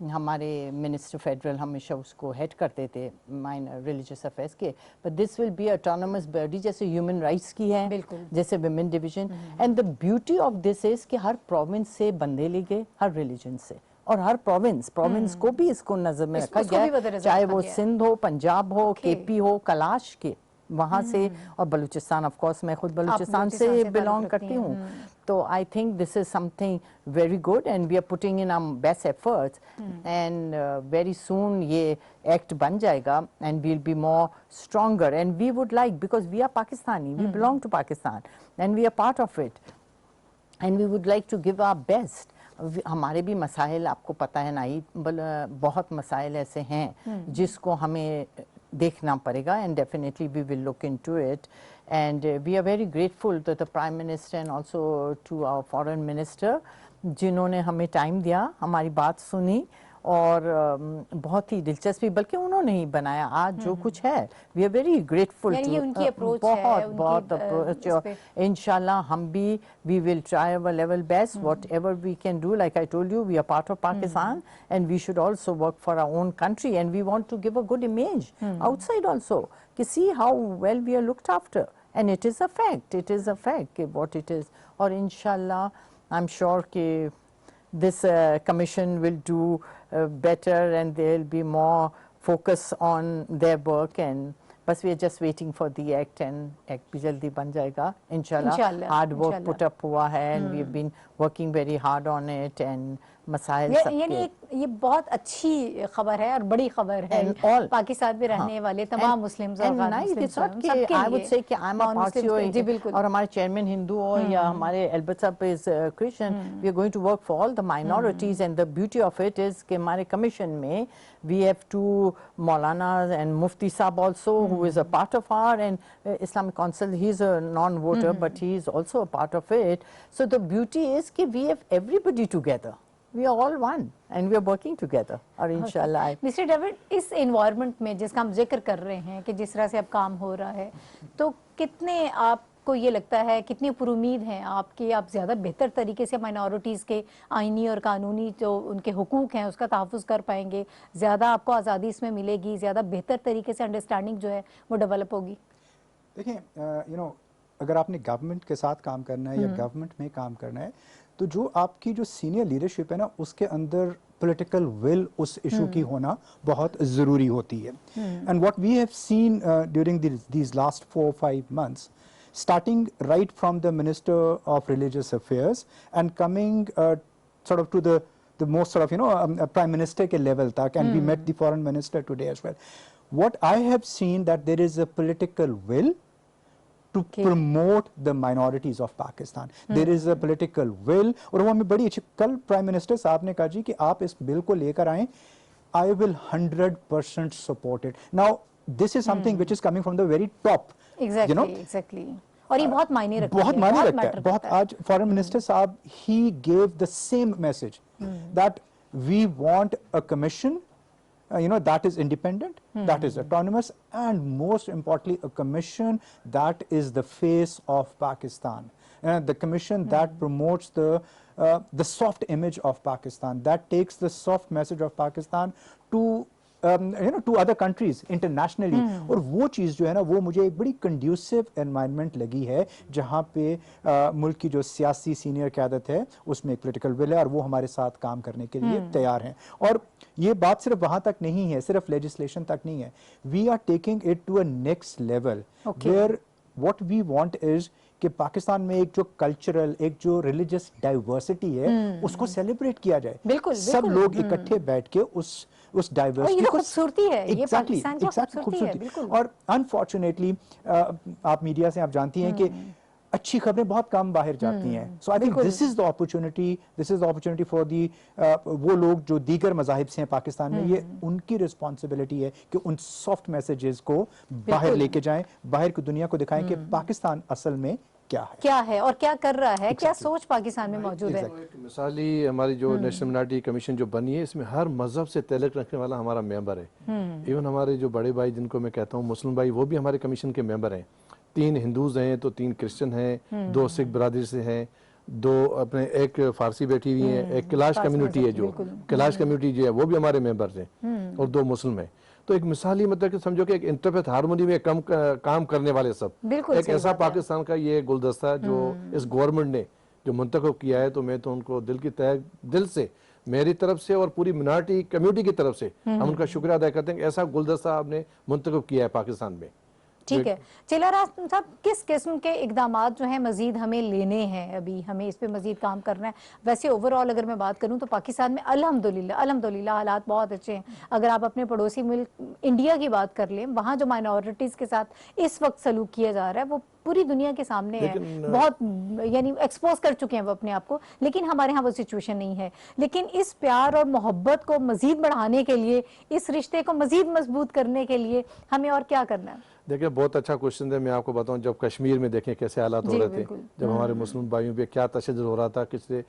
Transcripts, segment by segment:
ہمارے minister federal ہمیشہ اس کو ہیڈ کرتے تھے مائنر ریلیجیس افیئرس کے, but this will be autonomous body جیسے ہیومن رائٹس کی ہے, جیسے women division. And the beauty of this is کہ ہر پروونس سے بندے لے گئے, ہر ریلیجن سے, اور ہر پروونس کو بھی اس کو نظر میں رکھا گیا, چاہے وہ سندھ ہو, پنجاب ہو, کے پی ہو, کلاش کے وہاں سے, اور بلوچستان آف کورس میں خود بلوچستان سے بلانگ کرتی ہوں. تو I think this is something very good and we are putting in our best efforts, and very soon یہ ایکٹ بن جائے گا and will be more stronger, and we would like, because we are Pakistani, we belong to Pakistan and we are part of it, and we would like to give our best. ہمارے بھی مسائل آپ کو پتہ ہے ناہید, بہت مسائل ایسے ہیں جس کو ہمیں دیکھنا پڑے گا, and definitely we will look into it, and we are very grateful to the prime minister and also to our foreign minister, جنہوں نے ہمیں ٹائم دیا, ہماری بات سنی, اور بہت ہی دلچسپی, بلکہ انہوں نے ہی بنایا آج جو کچھ ہے. We are very grateful to, بہت اپروچ, انشاءاللہ ہم بھی we will try our level best, whatever we can do. Like I told you, we are part of Pakistan, and we should also work for our own country, and we want to give a good image outside also, to see how well we are looked after. And it is a fact what it is. Or inshallah, I'm sure that this commission will do better, and there will be more focus on their work, and بس we are just waiting for the act, and act بھی جلدی بن جائے گا انشاءاللہ. hard work put up ہوا ہے, and we have been working very hard on it, and مسائل سب کے, یعنی یہ بہت اچھی خبر ہے اور بڑی خبر ہے پاکستان میں رہنے والے تمام مسلمز اور غیر مسلمز سب کے لیے. I would say کہ I'm a Parsi, اور ہمارے چیئرمین ہندو ہو یا ہمارے البت صاحب is Christian, we are going to work for all the minorities, and the beauty of it is کہ ہمارے کمیشن میں we have two Maulanas and Mufti Sahab also, who is a part of our, and Islamic Council, he is a non-voter, but he is also a part of it. So the beauty is کہ we have everybody together. We are all one, and we are working together. اور انشاءاللہ mister David, اس environment میں جس کا ہم ذکر کر رہے ہیں کہ جس طرح سے اب کام ہو رہا ہے, تو کتنے آپ کو یہ لگتا ہے, کتنی پر امید ہیں آپ کہ آپ زیادہ بہتر طریقے سے مائنورٹیز کے آئینی اور قانونی جو ان کے حقوق ہیں اس کا تحفظ کر پائیں گے, زیادہ آپ کو آزادی اس میں ملے گی, زیادہ بہتر طریقے سے انڈرسٹینڈنگ جو ہے وہ ڈیولپ ہوگی؟ دیکھیں, اگر آپ نے گورنمنٹ کے ساتھ کام کرنا ہے یا گورنمنٹ میں کام کرنا ہے, تو جو آپ کی جو سینئر لیڈرشپ ہے نا, اس کے اندر پولیٹیکل ول اس ایشو کی ہونا بہت ضروری ہوتی ہے. And what we have seen during these last 4-5 months, starting right from the Minister of Religious Affairs and coming sort of to the most sort of Prime Minister ke level tak, and we met the Foreign Minister today as well. What I have seen that there is a political will to promote the minorities of Pakistan. There is a political will, اور وہ ہمیں بڑی اچھی, کل prime minister صاحب نے کہا جی کہ آپ اس بل کو لے کر آئیں, I will 100% support it. Now this is something which is coming from the very top. Exactly. اور یہ بہت معنی رکھتا ہے, بہت معنی رکھتا ہے, بہت. آج فارن منسٹر صاحب he gave the same message that we want a commission that is independent, that is autonomous, and most importantly a commission that is the face of Pakistan, the commission that promotes the soft image of Pakistan, that takes the soft message of Pakistan to to other countries internationally. اور وہ چیز جو ہے نا, وہ مجھے ایک بڑی کنڈیوسو انوائرمنٹ لگی ہے, جہاں پہ ملک کی جو سیاسی سینئر قیادت ہے اس میں ایک پولیٹیکل ول ہے, اور وہ ہمارے ساتھ کام کرنے کے لیے تیار ہیں. اور یہ بات صرف وہاں تک نہیں ہے, صرف لیجسلیشن تک نہیں ہے, we are taking it to a next level, where what we want is کہ پاکستان میں ایک جو کلچرل, ایک جو ریلیجس ڈائیورسٹی ہے, اس کو سیلیبریٹ کیا جائے. سب لوگ اکٹھے بیٹھ کے اس ڈائیورسٹی کو, خوبصورتی ہے یہ پاکستان کی خوبصورتی ہے. بالکل. اور انفارچونیٹلی آپ میڈیا سے آپ جانتی ہیں کہ اچھی خبریں بہت کم باہر جاتی ہیں. So I think this is the opportunity for the وہ لوگ جو دیگر مذاہب سے ہیں پاکستان میں, یہ ان کی رسپانسبلٹی ہے کہ ان سافٹ میسیجز کو باہر لے کے جائیں, باہر کی دنیا کو دکھائیں کہ پاکستان اصل میں کیا ہے اور کیا کر رہا ہے, کیا سوچ پاکستان میں موجود ہے. مثالی ہماری جو نیشنل منارٹی کمیشن جو بنی ہے, اس میں ہر مذہب سے تعلق رکھنے والا ہمارا ممبر ہے. ایون ہمارے جو بڑے بھائی جن کو میں کہتا ہوں مسلم بھائی, وہ بھی ہمارے کمیشن کے ممبر ہیں. 3 ہندوز ہیں تو 3 کرسچن ہیں, 2 سکھ برادری سے ہیں, دو اپنے ایک فارسی بیٹھی ہوئی ہیں, ایک کلاش کمیونٹی ہے, جو کلاش کمیونٹی جو ہے وہ بھی ہمارے ممبرز ہیں, اور 2 مسلم ہیں. تو ایک مثالی مطلب کہ سمجھو کہ ایک انٹرفیتھ ہارمونی میں کام کرنے والے سب, ایک ایسا پاکستان کا یہ گلدستہ جو اس گورنمنٹ نے جو منتخب کیا ہے. تو میں تو ان کو دل سے میری طرف سے اور پوری منارٹی کمیونٹی کی طرف سے ہم ان کا شکریہ ادا کرتے ہیں کہ ایسا گلدستہ آپ نے منتخب کیا ہے پاکستان میں. ٹھیک ہے, چیلا راز صاحب, کس قسم کے اقدامات جو ہیں مزید ہمیں لینے ہیں؟ ابھی ہمیں اس پہ مزید کام کرنا ہے. ویسے اوورآل اگر میں بات کروں تو پاکستان میں الحمدللہ حالات بہت اچھے ہیں. اگر آپ اپنے پڑوسی ملک انڈیا کی بات کر لیں, وہاں جو مائنورٹیز کے ساتھ اس وقت سلوک کیا جا رہا ہے وہ پوری دنیا کے سامنے ہے, بہت یعنی ایکسپوز کر چکے ہیں وہ اپنے آپ کو, لیکن ہمارے ہاں وہ سچویشن نہیں ہے. لیکن اس پیار اور محبت کو مزید بڑھانے کے لیے, اس رشتے کو مزید مضبوط کرنے کے لیے ہمیں اور کیا کرنا ہے؟ دیکھیں بہت اچھا کوشچن ہے. میں آپ کو بتاؤں, جب کشمیر میں دیکھیں کیسے حالات ہو رہے تھے, جب ہمارے مسلم بھائیوں پہ کیا تشدد ہو رہا تھا, پچھلے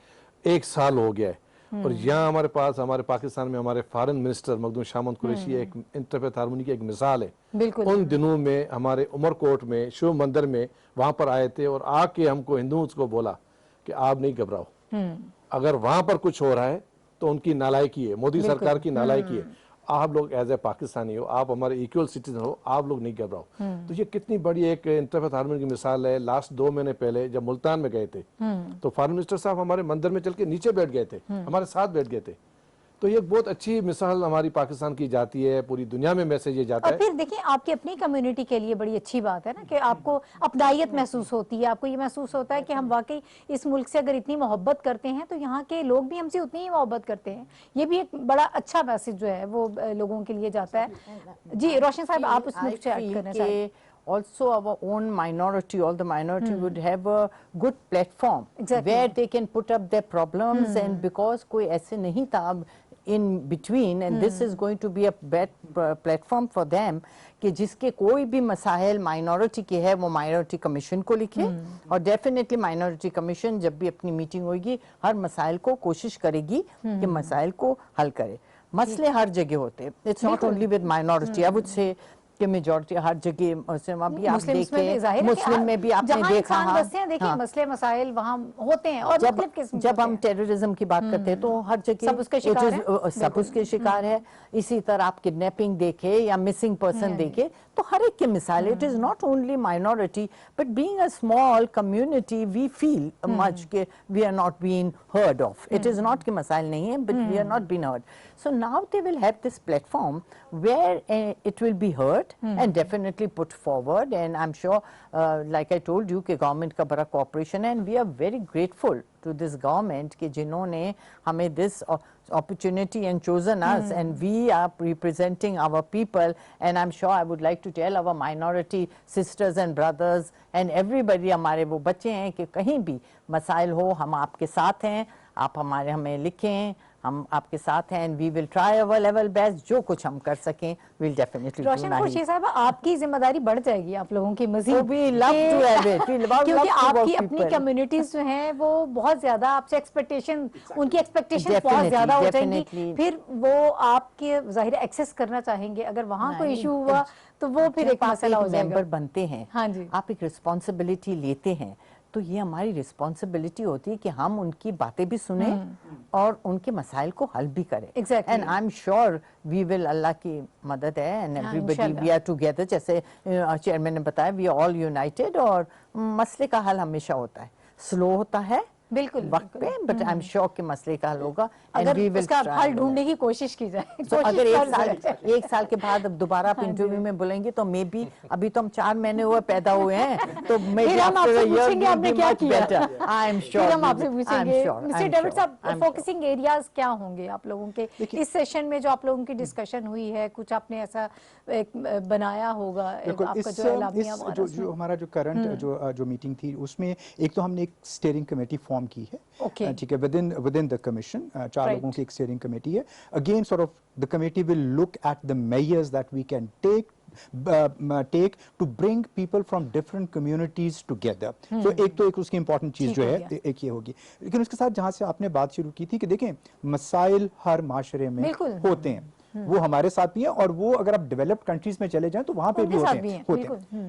1 سال ہو گیا ہے. اور یہاں ہمارے پاکستان میں ہمارے فارن منسٹر مخدوم شاہ محمود قریشی ایک انٹرفیتھ ہارمونی کی ایک مثال ہے. ان دنوں میں ہمارے عمر کوٹ میں شیو مندر میں وہاں پر آئے تھے, اور آ کے ہم کو ہندوؤں کو بولا کہ آپ نہیں گھبراؤ, اگر وہاں پر کچھ ہو رہا ہے تو ان کی نالائکی ہے, مودی سرکار کی نالائکی ہے. آپ لوگ ایز اے پاکستانی ہو, آپ ہمارے ایکول سٹیزن ہو, آپ لوگ نہیں گھبراؤ. تو یہ کتنی بڑی ایک انٹرفیتھ ہارمونی کی مثال ہے. لاسٹ 2 مہینے پہلے جب ملتان میں گئے تھے تو فارن منسٹر صاحب ہمارے مندر میں چل کے نیچے بیٹھ گئے تھے, ہمارے ساتھ بیٹھ گئے تھے. تو یہ بہت اچھی مثال ہماری پاکستان کی جاتی ہے, پوری دنیا میں میسج یہ جاتا ہے. اور پھر دیکھیں آپ کی اپنی کمیونٹی کے لیے بڑی اچھی بات ہے نا کہ آپ کو اپنائیت محسوس ہوتی ہے, آپ کو یہ محسوس ہوتا ہے کہ ہم واقعی اس ملک سے اگر اتنی محبت کرتے ہیں تو یہاں کے لوگ بھی ہم سے اتنی ہی محبت کرتے ہیں. یہ بھی ایک بڑا اچھا میسج جو ہے وہ لوگوں کے لیے جاتا ہے. جی روشن صاحب, آپ اس میں کچھ ایڈ کرنا چاہیں؟ Also our own minority, all the minority would have a good platform where they can put up their problems, and because کوئی ایسے نہیں تھا in between, and this is going to be a platform for them کہ جس کے کوئی بھی مسائل مائنورٹی کے ہے وہ مائنورٹی کمیشن کو لکھے, اور ڈیفینیٹلی مائنورٹی کمیشن جب بھی اپنی میٹنگ ہوئے گی ہر مسائل کو کوشش کرے گی کہ مسائل کو حل کرے. مسئلے ہر جگہ ہوتے, it's not only with minority, I would say کہ میجورٹی ہر جگہ بھی آپ دیکھیں, مسلم میں بھی آپ نے دیکھا, دیکھیں مسئلے مسائل وہاں ہوتے ہیں. اور جب ہم ٹیررزم کی بات کرتے ہیں تو ہر جگہ سب اس کے شکار ہے. اسی طرح آپ کڈنیپنگ دیکھیں یا مسنگ پرسن دیکھیں تو ہر ایک کے مثال. It is not only minority but being a small community we feel much کہ we are not been heard of. It is not کہ مسائل نہیں ہیں but we are not been heard. So now they will have this platform where it will be heard and definitely put forward, and I'm sure like I told you کہ government کا بڑا cooperation ہے, and we are very grateful to this government کہ جنہوں نے ہمیں this opportunity and chosen us, and we are representing our people, and I'm sure I would like to tell our minority sisters and brothers and everybody, ہمارے وہ بچے ہیں کہ کہیں بھی مسائل ہو ہم آپ کے ساتھ ہیں, آپ ہمیں لکھیں, ہم آپ کے ساتھ ہیں, and we will try our level best, جو کچھ ہم کر سکیں we'll definitely do. روشن خورشید صاحب, آپ کی ذمہ داری بڑھ جائے گی آپ لوگوں کی مزید, we love to have it, we love to کیونکہ آپ work کی اپنی people. کمیونٹیز جو ہیں وہ بہت زیادہ آپ سے ایکسپیکٹیشن, ان کی ایکسپیکٹیشن بہت زیادہ ہو جائیں گی, پھر وہ آپ کے ظاہر ایکسیس کرنا چاہیں گے. اگر وہاں کوئی ایشو ہوا تو وہ پھر ایک مسئلہ ہو جائے گا. ممبر بنتے ہیں, ہاں جی, آپ ایک رسپانسبلٹی لیتے ہیں, تو یہ ہماری رسپانسبلٹی ہوتی ہے کہ ہم ان کی باتیں بھی سنیں اور ان کے مسائل کو حل بھی کریں. And I am sure we will, اللہ کی مدد ہے, and everybody we are together, جیسے چیئرمین نے بتایا وی آر آل یونائٹیڈ, اور مسئلے کا حل ہمیشہ ہوتا ہے, سلو ہوتا ہے بالکل وقت پہ, بٹ آئی ایم شیور کہ مسئلے کا حل ہوگا. اگر اس کا حل ڈھونڈنے کی کوشش کی جائے, اگر 1 سال کے بعد اب دوبارہ آپ انٹرویو میں بولیں گے تو مے بی, ابھی تو ہم 4 مہینے ہوئے پیدا ہوئے ہیں, تو مے بی ہم آپ سے پوچھیں گے آپ نے کیا کیا, آئی ایم شیور ہم آپ سے پوچھیں گے. مسٹر ڈیوڈ صاحب, فوکسنگ ایریاز کیا ہوں گے آپ لوگوں کے اس سیشن میں, جو آپ لوگوں کی ڈسکشن ہوئی ہے, کچھ آپ نے ایسا بنایا ہوگا آپ کا جو اعلامیہ وغیرہ؟ جو ہمارا جو کرنٹ جو میٹنگ تھی اس میں ایک تو ہم نے ایک اسٹیئرنگ کمیٹی فارم کی ہے, ٹھیک ہے, within the commission, 4 لوگوں کی ایک اسٹیئرنگ کمیٹی ہے. Again sort of the committee will look at the measures that we can take to bring people from different communities together. So ایک تو اس کی امپورٹنٹ چیز جو ہے ایک یہ ہوگی. لیکن اس کے ساتھ جہاں سے آپ نے بات شروع کی تھی کہ دیکھیں مسائل ہر معاشرے میں ہوتے ہیں, وہ ہمارے ساتھ بھی ہیں, اور وہ اگر آپ ڈیولپڈ کنٹریز میں چلے جائیں تو وہاں پہ بھی ہوتے ہیں.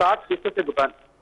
60%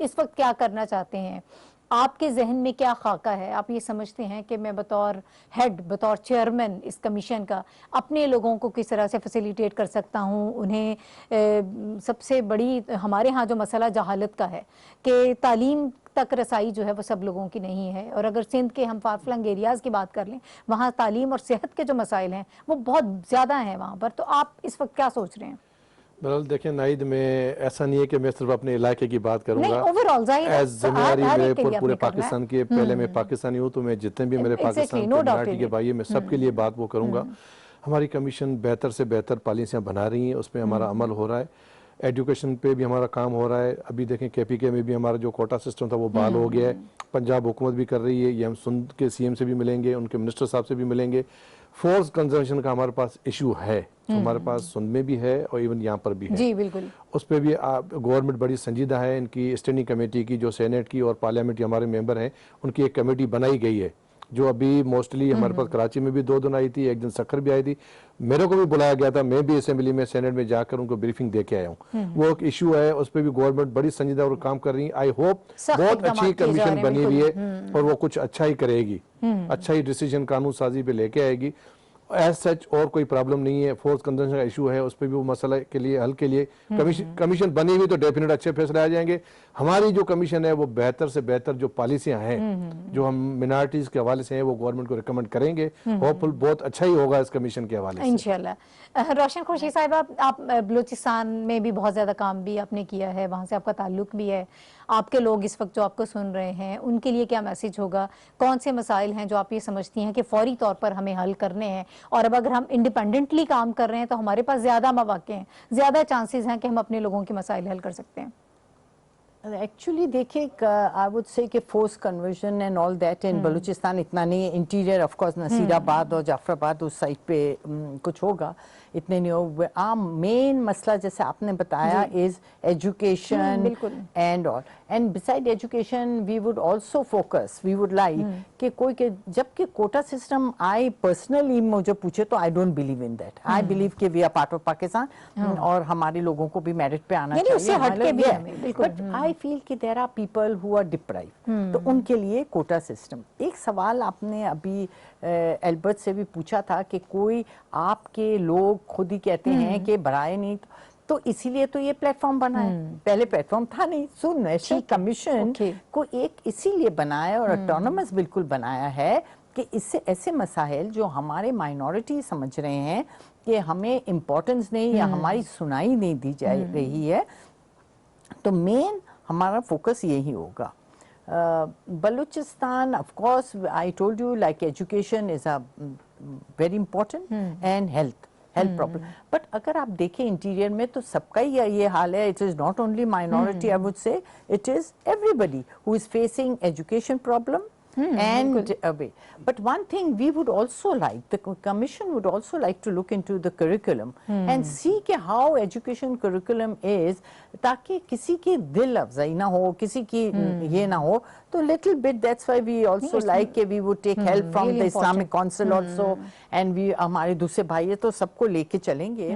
اس وقت کیا کرنا چاہتے ہیں؟ آپ کے ذہن میں کیا خاکہ ہے؟ آپ یہ سمجھتے ہیں کہ میں بطور ہیڈ، بطور چیئرمین اس کمیشن کا اپنے لوگوں کو کس طرح سے فیسیلیٹیٹ کر سکتا ہوں؟ انہیں سب سے بڑی ہمارے ہاں جو مسئلہ جہالت کا ہے کہ تعلیم تک رسائی جو ہے وہ سب لوگوں کی نہیں ہے، اور اگر سندھ کے ہم فار فلنگ ایریاز کی بات کر لیں وہاں تعلیم اور صحت کے جو مسائل ہیں وہ بہت زیادہ ہیں وہاں پر، تو آپ اس وقت کیا سوچ رہے ہیں؟ بہرحال دیکھیں نائد، میں ایسا نہیں ہے کہ میں صرف اپنے علاقے کی بات کروں نہیں، گا، اوورآل ظاہر ہے، ایز ذمہ داری ہر میرے ایک کے لیے پورے اپنے کرنا ہے۔ پاکستان کی، پہلے میں پاکستانی ہوں تو میں جتنے بھی میرے Exactly, پاکستان no کے doubt منارٹی in کے it. بھائی ہیں، میں سب کے لیے بات وہ کروں گا۔ ہماری کمیشن بہتر سے بہتر پالیسیاں بنا رہی ہیں، اس پہ ہمارا عمل ہو رہا ہے، ایجوکیشن پہ بھی ہمارا کام ہو رہا ہے۔ ابھی دیکھیں کے پی کے میں بھی ہمارا جو کوٹا سسٹم تھا وہ بحال ہو گیا ہے، پنجاب حکومت بھی کر رہی ہے، یہ ہم سندھ کے سی ایم سے بھی ملیں گے، ان کے منسٹر صاحب سے بھی ملیں گے۔ فورس کنزمپشن کا ہمارے پاس ایشو ہے، جو ہمارے پاس سندھ میں بھی ہے اور ایون یہاں پر بھی ہے، جی بالکل، اس پہ بھی گورنمنٹ بڑی سنجیدہ ہے۔ ان کی اسٹینڈنگ کمیٹی کی جو سینیٹ کی اور پارلیمنٹ کے ہمارے ممبر ہیں، ان کی ایک کمیٹی بنائی گئی ہے جو ابھی موسٹلی ہمارے پاس کراچی میں بھی 2 دن آئی تھی، 1 دن سکھر بھی آئی تھی، میرے کو بھی بلایا گیا تھا، میں بھی اسمبلی میں سینیٹ میں جا کر ان کو بریفنگ دے کے آیا ہوں۔ وہ ایک ایشو ہے، اس پہ بھی گورنمنٹ بڑی سنجیدہ اور کام کر رہی ہے۔ آئی ہوپ بہت اچھی کمیشن بنی ہوئی ہے اور وہ کچھ اچھا ہی کرے گی، اچھا ہی ڈیسیجن قانون سازی پہ لے کے آئے گی۔ ایز سچ اور کوئی پرابلم نہیں ہے، فورس کنزمپشن کا ایشو ہے، اس پہ بھی وہ مسئلہ کے لیے حل کے لیے کمیشن بنی ہوئی تو ڈیفینیٹ اچھے فیصلے آ جائیں گے۔ ہماری جو کمیشن ہے وہ بہتر سے بہتر جو پالیسیاں ہیں جو ہم منارٹیز کے حوالے سے ہیں وہ گورنمنٹ کو ریکمنڈ کریں گے، ہوپ فل بہت اچھا ہی ہوگا اس کمیشن کے حوالے سے انشاءاللہ۔ روشن خورشید صاحبہ، آپ بلوچستان میں بھی بہت زیادہ کام بھی آپ نے کیا ہے، وہاں سے آپ کا تعلق بھی ہے، آپ کے لوگ اس وقت جو آپ کو سن رہے ہیں ان کے لیے کیا میسیج ہوگا؟ کون سے مسائل ہیں جو آپ یہ سمجھتی ہیں کہ فوری طور پر ہمیں حل کرنے ہیں، اور اب اگر ہم انڈیپینڈنٹلی کام کر رہے ہیں تو ہمارے پاس زیادہ مواقع ہیں، زیادہ چانسز ہیں کہ ہم اپنے لوگوں کے مسائل حل کر سکتے ہیں؟ ایکچولی دیکھیں آئی وڈ سے کہ force conversion and all that in Balochistan اتنا نہیں ہے، انٹیریئر آف کورس نصیر آباد اور جعفر آباد اس سائڈ پہ کچھ ہوگا، اتنے نہیں ہو۔ عام مین مسئلہ جیسے آپ نے بتایا is education and all, and beside education we would also focus, we would like کہ کوئی کہ جب کہ کوٹا سسٹم آئی پرسنلی مجھے پوچھے تو I don't believe in that, I believe کہ we are part of Pakistan اور ہمارے لوگوں کو بھی میرٹ پہ آنا چاہیے، بٹ آئی فیل کہ there are people who are deprived, تو ان کے لیے کوٹا سسٹم۔ ایک سوال آپ نے ابھی البرٹ سے بھی پوچھا تھا کہ کوئی آپ کے لوگ خود ہی کہتے ہیں کہ برائے نہیں، تو اسی لیے تو یہ پلیٹ فارم بنا ہے، پہلے پلیٹ فارم تھا نہیں۔ سو نیشنل کمیشن کو ایک اسی لیے بنایا اور اٹونومس بالکل بنایا ہے کہ اس سے ایسے مسائل جو ہمارے مائنورٹی سمجھ رہے ہیں کہ ہمیں امپورٹنس نہیں یا ہماری سنائی نہیں دی جا رہی ہے، تو مین ہمارا فوکس یہی ہوگا۔ Balochistan of course I told you like education is a very important and health problem, but اگر آپ دیکھیں انٹیریئر میں تو سب کا ہی یہ حال ہے، it is not only minority, I would say it is everybody who is facing education problem and away. But one thing we would also like, the commission would also like to look into the curriculum and see کہ how education curriculum is، تاکہ کسی کی دل افزائی نہ ہو، کسی کی یہ نہ ہو، تو little bit that's why we also like کہ we would take help from the Islamic Council also and we ہمارے دوسرے بھائی تو سب کو لے کے چلیں گے۔